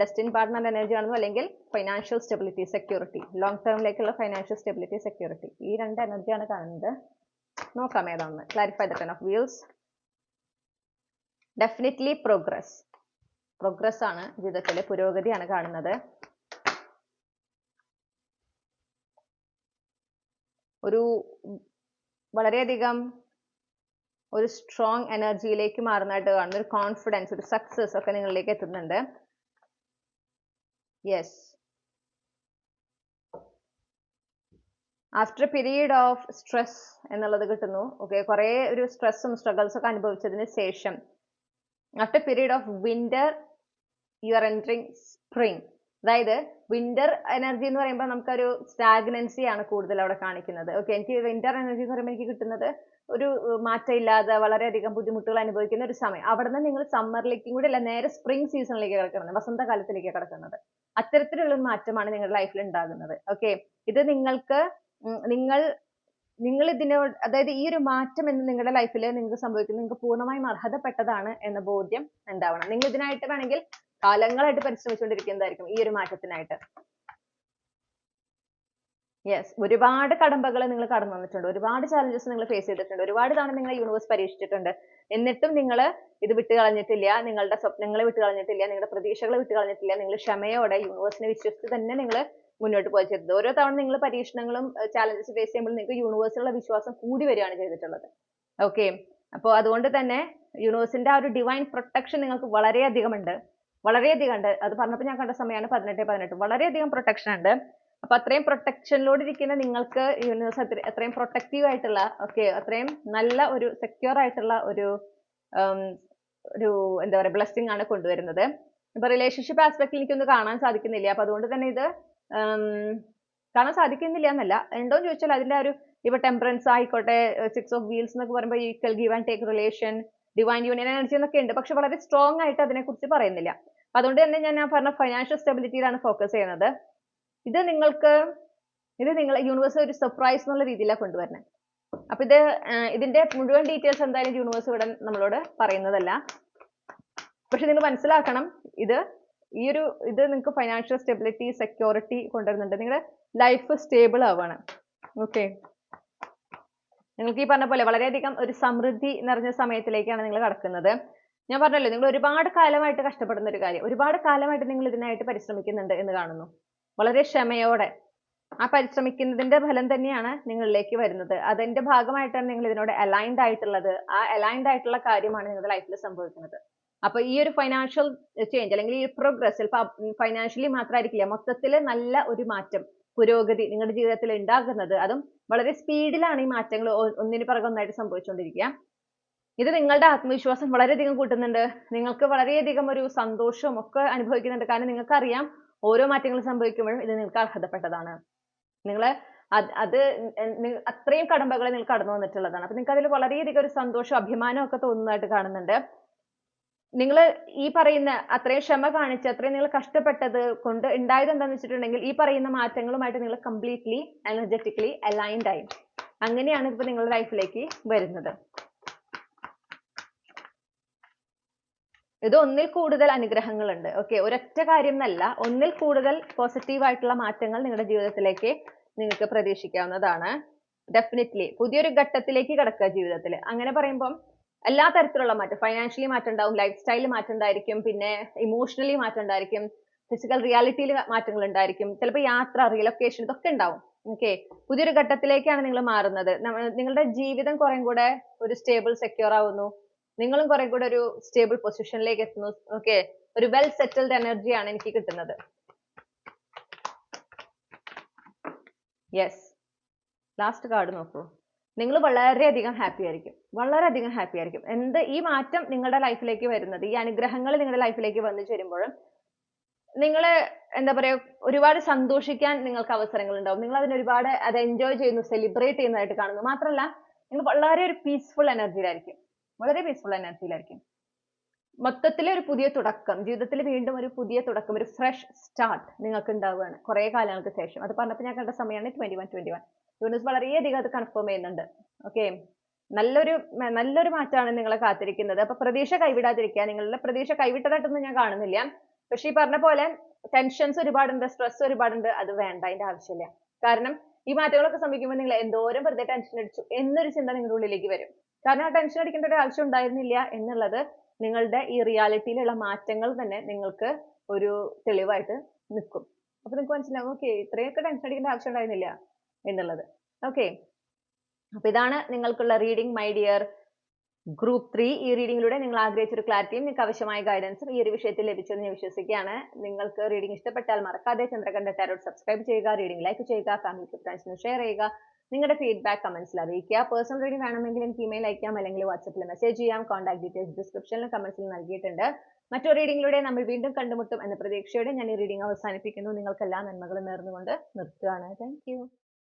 ഡെസ്റ്റിൻ പാർട്ട്ണർ എനർജി കാണുന്നു, അല്ലെങ്കിൽ ഫൈനാൻഷ്യൽ സ്റ്റെബിലിറ്റി, സെക്യൂരിറ്റി, ലോങ് ടേമിലേക്കുള്ള ഫൈനാൻഷ്യൽ സ്റ്റെബിലിറ്റി, സെക്യൂരിറ്റി. ഈ രണ്ട് എനർജിയാണ് കാണുന്നത്. നോക്കാം ഏതാണെന്ന്. Clarify the ten of wheels. Definitely progress ആണ്, ജീവിതത്തിലെ പുരോഗതിയാണ് കാണുന്നത്. ഒരു വളരെയധികം ഒരു സ്ട്രോങ് എനർജിയിലേക്ക് മാറുന്നതായിട്ട് കാണുന്ന ഒരു കോൺഫിഡൻസ്, ഒരു സക്സസ് ഒക്കെ നിങ്ങളിലേക്ക് എത്തുന്നുണ്ട്. Yes, after period of stress എന്നുള്ളത് കിട്ടുന്നു. ഓക്കെ, കുറെ ഒരു സ്ട്രെസ്സും സ്ട്രഗിൾസും ഒക്കെ അനുഭവിച്ചതിന് ശേഷം after period of winter you are entering spring. അതായത് വിന്റർ എനർജി എന്ന് പറയുമ്പോൾ നമുക്കൊരു സ്റ്റാഗ്നൻസി ആണ് കൂടുതൽ അവിടെ കാണിക്കുന്നത്. ഓക്കെ, എനിക്ക് വിന്റർ എനർജി എന്ന് പറയുമ്പോൾ എനിക്ക് കിട്ടുന്നത് ഒരു മാറ്റമില്ലാതെ വളരെയധികം ബുദ്ധിമുട്ടുകൾ അനുഭവിക്കുന്ന ഒരു സമയം. അവിടെ നിന്ന് നിങ്ങൾ സമ്മറിലേക്കും കൂടി അല്ല, നേരെ സ്പ്രിംഗ് സീസണിലേക്ക് കിടക്കുന്നത്, വസന്തകാലത്തിലേക്ക് കിടക്കുന്നത്. അത്തരത്തിലുള്ള ഒരു മാറ്റമാണ് നിങ്ങളുടെ ലൈഫിൽ ഉണ്ടാകുന്നത്. ഓക്കെ, ഇത് നിങ്ങൾ ഇതിനോട്, അതായത് ഈ ഒരു മാറ്റം എന്ന് നിങ്ങളുടെ ലൈഫിൽ നിങ്ങൾക്ക് സംഭവിക്കുന്നത് നിങ്ങൾക്ക് പൂർണ്ണമായും അർഹതപ്പെട്ടതാണ് എന്ന ബോധ്യം ഉണ്ടാവണം. നിങ്ങൾ ഇതിനായിട്ട് വേണമെങ്കിൽ കാലങ്ങളായിട്ട് പരിശ്രമിച്ചുകൊണ്ടിരിക്കുന്നതായിരിക്കും ഈ ഒരു മാറ്റത്തിനായിട്ട്. യെസ്, ഒരുപാട് കടമ്പകൾ നിങ്ങൾ കടന്നു വന്നിട്ടുണ്ട്, ഒരുപാട് ചാലഞ്ചസ് നിങ്ങൾ ഫേസ് ചെയ്തിട്ടുണ്ട്, ഒരുപാട് തവണ നിങ്ങൾ യൂണിവേഴ്സ് പരീക്ഷിച്ചിട്ടുണ്ട്. എന്നിട്ടും നിങ്ങൾ ഇത് വിട്ടുകളഞ്ഞിട്ടില്ല, നിങ്ങളുടെ സ്വപ്നങ്ങളെ വിട്ടുകളഞ്ഞിട്ടില്ല, നിങ്ങളുടെ പ്രതീക്ഷകളെ വിട്ടുകളഞ്ഞിട്ടില്ല. നിങ്ങൾ ക്ഷമയോടെ യൂണിവേഴ്സിനെ വിശ്വസിച്ച് തന്നെ നിങ്ങൾ മുന്നോട്ട് പോയി ചെയ്തത്. ഓരോ തവണ നിങ്ങൾ പരീക്ഷണങ്ങളും ചാലഞ്ചസ് ഫേസ് ചെയ്യുമ്പോൾ നിങ്ങൾക്ക് യൂണിവേഴ്സിലുള്ള വിശ്വാസം കൂടി വരികയാണ് ചെയ്തിട്ടുള്ളത്. ഓക്കെ, അപ്പോൾ അതുകൊണ്ട് തന്നെ യൂണിവേഴ്സിന്റെ ആ ഒരു ഡിവൈൻ പ്രൊട്ടക്ഷൻ നിങ്ങൾക്ക് വളരെയധികം ഉണ്ട്. അത് പറഞ്ഞപ്പോൾ ഞാൻ കണ്ട സമയമാണ് 18/18. വളരെയധികം പ്രൊട്ടക്ഷൻ ഉണ്ട്. അപ്പൊ അത്രയും പ്രൊട്ടക്ഷനിലോട് ഇരിക്കുന്ന നിങ്ങൾക്ക് യൂണിവേഴ്സ് അത്രയും പ്രൊട്ടക്റ്റീവ് ആയിട്ടുള്ള, ഓക്കെ, അത്രയും നല്ല ഒരു സെക്യൂർ ആയിട്ടുള്ള ഒരു എന്താ പറയുക ബ്ലെസ്സിങ് ആണ് കൊണ്ടുവരുന്നത്. ഇപ്പൊ റിലേഷൻഷിപ്പ് ആസ്പെക്റ്റിൽ എനിക്കൊന്നും കാണാൻ സാധിക്കുന്നില്ല. അപ്പൊ അതുകൊണ്ട് തന്നെ ഇത് കാണാൻ സാധിക്കുന്നില്ല എന്നല്ല, ഉണ്ടോന്ന് ചോദിച്ചാൽ അതിന്റെ ഒരു ഇപ്പൊ ടെമ്പറൻസ് ആയിക്കോട്ടെ, 6 ഓഫ് വീൽസ് എന്നൊക്കെ പറയുമ്പോൾ equal give and take relation, divine union energy എന്നൊക്കെ ഉണ്ട്. പക്ഷെ വളരെ സ്ട്രോങ് ആയിട്ട് അതിനെക്കുറിച്ച് പറയുന്നില്ല. അപ്പൊ അതുകൊണ്ട് തന്നെ ഞാൻ പറഞ്ഞ ഫൈനാൻഷ്യൽ സ്റ്റെബിലിറ്റിയിലാണ് ഫോക്കസ് ചെയ്യുന്നത്. ഇത് നിങ്ങൾ യൂണിവേഴ്സ് ഒരു സർപ്രൈസ് എന്നുള്ള രീതിയിലാണ് കൊണ്ടുവരുന്നത്. അപ്പൊ ഇതിന്റെ മുഴുവൻ ഡീറ്റെയിൽസ് എന്തായാലും യൂണിവേഴ്സ് ഇവിടെ നമ്മളോട് പറയുന്നതല്ല. പക്ഷെ നിങ്ങൾ മനസ്സിലാക്കണം, ഇത് നിങ്ങൾക്ക് ഫൈനാൻഷ്യൽ സ്റ്റെബിലിറ്റി, സെക്യൂരിറ്റി കൊണ്ടുവരുന്നുണ്ട്. നിങ്ങളുടെ ലൈഫ് സ്റ്റേബിൾ ആവാണ്. ഓക്കെ, നിങ്ങൾക്ക് ഈ പറഞ്ഞ പോലെ വളരെയധികം ഒരു സമൃദ്ധി നിറഞ്ഞ സമയത്തിലേക്കാണ് നിങ്ങൾ കടക്കുന്നത്. ഞാൻ പറഞ്ഞല്ലോ, നിങ്ങൾ ഒരുപാട് കാലമായിട്ട് കഷ്ടപ്പെടുന്ന ഒരു കാര്യം, ഒരുപാട് കാലമായിട്ട് നിങ്ങൾ ഇതിനായിട്ട് പരിശ്രമിക്കുന്നുണ്ട് എന്ന് കാണുന്നു. വളരെ ക്ഷമയോടെ ആ പരിശ്രമിക്കുന്നതിന്റെ ഫലം തന്നെയാണ് നിങ്ങളിലേക്ക് വരുന്നത്. അതിന്റെ ഭാഗമായിട്ടാണ് നിങ്ങൾ ഇതിനോട് അലൈൻഡ് ആയിട്ടുള്ളത്. ആ അലൈൻഡ് ആയിട്ടുള്ള കാര്യമാണ് നിങ്ങളുടെ ലൈഫിൽ സംഭവിക്കുന്നത്. അപ്പൊ ഈ ഒരു ഫൈനാൻഷ്യൽ ചേഞ്ച് അല്ലെങ്കിൽ ഈ പ്രോഗ്രസ് ചിലപ്പോൾ ഫൈനാൻഷ്യലി മാത്രമായിരിക്കില്ല, മൊത്തത്തിൽ നല്ല ഒരു മാറ്റം, പുരോഗതി നിങ്ങളുടെ ജീവിതത്തിൽ ഉണ്ടാകുന്നത്. അതും വളരെ സ്പീഡിലാണ് ഈ മാറ്റങ്ങൾ ഒന്നിന് പിറകെ ഒന്നായിട്ട് സംഭവിച്ചുകൊണ്ടിരിക്കുക. ഇത് നിങ്ങളുടെ ആത്മവിശ്വാസം വളരെയധികം കൂട്ടുന്നുണ്ട്. നിങ്ങൾക്ക് വളരെയധികം ഒരു സന്തോഷവും ഒക്കെ അനുഭവിക്കുന്നുണ്ട്. കാരണം നിങ്ങൾക്കറിയാം ഓരോ മാറ്റങ്ങൾ സംഭവിക്കുമ്പോഴും ഇത് നിങ്ങൾക്ക് അർഹതപ്പെട്ടതാണ്. നിങ്ങൾ അത്രയും കടമ്പകൾ നിങ്ങൾ കടന്നു വന്നിട്ടുള്ളതാണ്. അപ്പൊ നിങ്ങൾക്ക് അതിൽ വളരെയധികം ഒരു സന്തോഷം, അഭിമാനം ഒക്കെ തോന്നുന്നതായിട്ട് കാണുന്നുണ്ട്. നിങ്ങൾ ഈ പറയുന്ന അത്രയും ക്ഷമ കാണിച്ച് അത്രയും നിങ്ങൾ കഷ്ടപ്പെട്ടത് കൊണ്ട് ഉണ്ടായത് എന്താണെന്ന് വെച്ചിട്ടുണ്ടെങ്കിൽ ഈ പറയുന്ന മാറ്റങ്ങളുമായിട്ട് നിങ്ങൾ കംപ്ലീറ്റ്ലി എനർജറ്റിക്കലി അലൈൻഡ് ആയി. അങ്ങനെയാണ് ഇപ്പൊ നിങ്ങളുടെ ലൈഫിലേക്ക് വരുന്നത്. ഇത് ഒന്നിൽ കൂടുതൽ അനുഗ്രഹങ്ങളുണ്ട്. ഓക്കെ, ഒരൊറ്റ കാര്യം എന്നല്ല, ഒന്നിൽ കൂടുതൽ പോസിറ്റീവ് ആയിട്ടുള്ള മാറ്റങ്ങൾ നിങ്ങളുടെ ജീവിതത്തിലേക്ക് നിങ്ങൾക്ക് പ്രതീക്ഷിക്കാവുന്നതാണ്. ഡെഫിനറ്റ്ലി പുതിയൊരു ഘട്ടത്തിലേക്ക് കിടക്കുക ജീവിതത്തിൽ. അങ്ങനെ പറയുമ്പം എല്ലാ തരത്തിലുള്ള മാറ്റം, ഫൈനാൻഷ്യലി മാറ്റം ഉണ്ടാവും, ലൈഫ് സ്റ്റൈലിൽ മാറ്റം ഉണ്ടായിരിക്കും, പിന്നെ ഇമോഷണലി മാറ്റം ഉണ്ടായിരിക്കും, ഫിസിക്കൽ റിയാലിറ്റിയിൽ മാറ്റങ്ങൾ ഉണ്ടായിരിക്കും, ചിലപ്പോൾ യാത്ര, റിലൊക്കേഷൻ, ഇതൊക്കെ ഉണ്ടാവും. ഓക്കെ, പുതിയൊരു ഘട്ടത്തിലേക്കാണ് നിങ്ങൾ മാറുന്നത്. നിങ്ങളുടെ ജീവിതം കുറേ കൂടെ ഒരു സ്റ്റേബിൾ, സെക്യൂർ ആവുന്നു. നിങ്ങളും കുറെ കൂടെ ഒരു സ്റ്റേബിൾ പൊസിഷനിലേക്ക് എത്തുന്നു. ഓക്കെ, ഒരു വെൽ സെറ്റിൽഡ് എനർജിയാണ് എനിക്ക് കിട്ടുന്നത്. യെസ്, ലാസ്റ്റ് കാർഡ് നോക്കൂ. നിങ്ങൾ വളരെയധികം ഹാപ്പി ആയിരിക്കും, വളരെയധികം ഹാപ്പി ആയിരിക്കും. ഈ മാറ്റം നിങ്ങളുടെ ലൈഫിലേക്ക് വരുന്നത്, ഈ അനുഗ്രഹങ്ങൾ നിങ്ങളുടെ ലൈഫിലേക്ക് വന്നു ചേരുമ്പോഴും നിങ്ങൾ എന്താ പറയാ, ഒരുപാട് സന്തോഷിക്കാൻ നിങ്ങൾക്ക് അവസരങ്ങൾ ഉണ്ടാവും. നിങ്ങൾ അതിന് ഒരുപാട് അത് എൻജോയ് ചെയ്യുന്നു, സെലിബ്രേറ്റ് ചെയ്യുന്നതായിട്ട് കാണുന്നു. മാത്രമല്ല നിങ്ങൾ വളരെ ഒരു പീസ്ഫുൾ എനർജിയിലായിരിക്കും, വളരെ പീസ്ഫുൾ എനർജിയിലായിരിക്കും. മൊത്തത്തിൽ ഒരു പുതിയ തുടക്കം, ജീവിതത്തിൽ വീണ്ടും ഒരു പുതിയ തുടക്കം, ഒരു ഫ്രഷ് സ്റ്റാർട്ട് നിങ്ങൾക്ക് ഉണ്ടാവുകയാണ് കുറെ കാലങ്ങൾക്ക് ശേഷം. അത് പറഞ്ഞപ്പോൾ ഞാൻ കണ്ട സമയമാണ് 21 യൂണിവേഴ്സ് വളരെയധികം അത് കൺഫേം ചെയ്യുന്നുണ്ട്. ഓക്കെ, നല്ലൊരു മാറ്റമാണ് നിങ്ങളെ കാത്തിരിക്കുന്നത്. അപ്പൊ പ്രതീക്ഷ കൈവിടാതിരിക്കുക. നിങ്ങളുടെ പ്രതീക്ഷ കൈവിട്ടതായിട്ടൊന്നും ഞാൻ കാണുന്നില്ല. പക്ഷെ ഈ പറഞ്ഞ പോലെ ടെൻഷൻസ് ഒരുപാടുണ്ട്, സ്ട്രെസ് ഒരുപാടുണ്ട്. അത് വേണ്ട, അതിന്റെ ആവശ്യമില്ല. കാരണം ഈ മാറ്റങ്ങളൊക്കെ സംഭവിക്കുമ്പോൾ നിങ്ങൾ എന്തോരം വെറുതെ ടെൻഷൻ അടിച്ചു എന്നൊരു ചിന്ത നിങ്ങളുടെ ഉള്ളിലേക്ക് വരും. കാരണം ആ ടെൻഷൻ അടിക്കേണ്ട ഒരു ആവശ്യം ഉണ്ടായിരുന്നില്ല എന്നുള്ളത് നിങ്ങളുടെ ഈ റിയാലിറ്റിയിലുള്ള മാറ്റങ്ങൾ തന്നെ നിങ്ങൾക്ക് ഒരു തെളിവായിട്ട് നിൽക്കും. അപ്പൊ നിങ്ങൾക്ക് മനസ്സിലാവും, ഓക്കെ, ഇത്രയൊക്കെ ടെൻഷൻ അടിക്കേണ്ട ആവശ്യം ഉണ്ടായിരുന്നില്ല എന്നുള്ളത്. ഓക്കെ, അപ്പൊ ഇതാണ് നിങ്ങൾക്കുള്ള റീഡിംഗ് മൈ ഡിയർ ഗ്രൂപ്പ് 3. ഈ റീഡിങ്ങിലൂടെ നിങ്ങൾ ആഗ്രഹിച്ച ഒരു ക്ലാരിറ്റിയും നിങ്ങൾക്ക് ആവശ്യമായ ഗൈഡൻസും ഈ ഒരു വിഷയത്തിൽ ലഭിച്ചെന്ന് ഞാൻ വിശ്വസിക്കുകയാണ്. നിങ്ങൾക്ക് റീഡിംഗ് ഇഷ്ടപ്പെട്ടാൽ മറക്കാതെ ചന്ദ്രകണ്ഠ ടാരോട്ട് സബ്സ്ക്രൈബ് ചെയ്യുക, റീഡിംഗ് ലൈക്ക് ചെയ്യുക, ഫാമിലി ഫ്രണ്ട്സിന് ഷെയർ ചെയ്യുക, നിങ്ങളുടെ ഫീഡ്ബാക്ക് കമന്റ്സിൽ അറിയിക്കുക. പേഴ്സണൽ റീഡിംഗ് വേണമെങ്കിൽ എനിക്ക് ഇമെയിൽ അയക്കാം, അല്ലെങ്കിൽ വാട്സപ്പിൽ മെസ്സേജ് ചെയ്യാം. കോൺടാക്ട് ഡീറ്റെയിൽസ് ഡിസ്ക്രിപ്ഷനിലും കമന്റ്സിൽ നൽകിയിട്ടുണ്ട്. മറ്റൊരു റീഡിങ്ങിലൂടെ നമ്മൾ വീണ്ടും കണ്ടുമുട്ടും എന്ന പ്രതീക്ഷയോടെ ഞാൻ ഈ റീഡിംഗ് അവസാനിപ്പിക്കുന്നു. നിങ്ങൾക്ക് എല്ലാ നന്മകളും നേർന്നുകൊണ്ട് നിർത്തുകയാണ്. Thank you.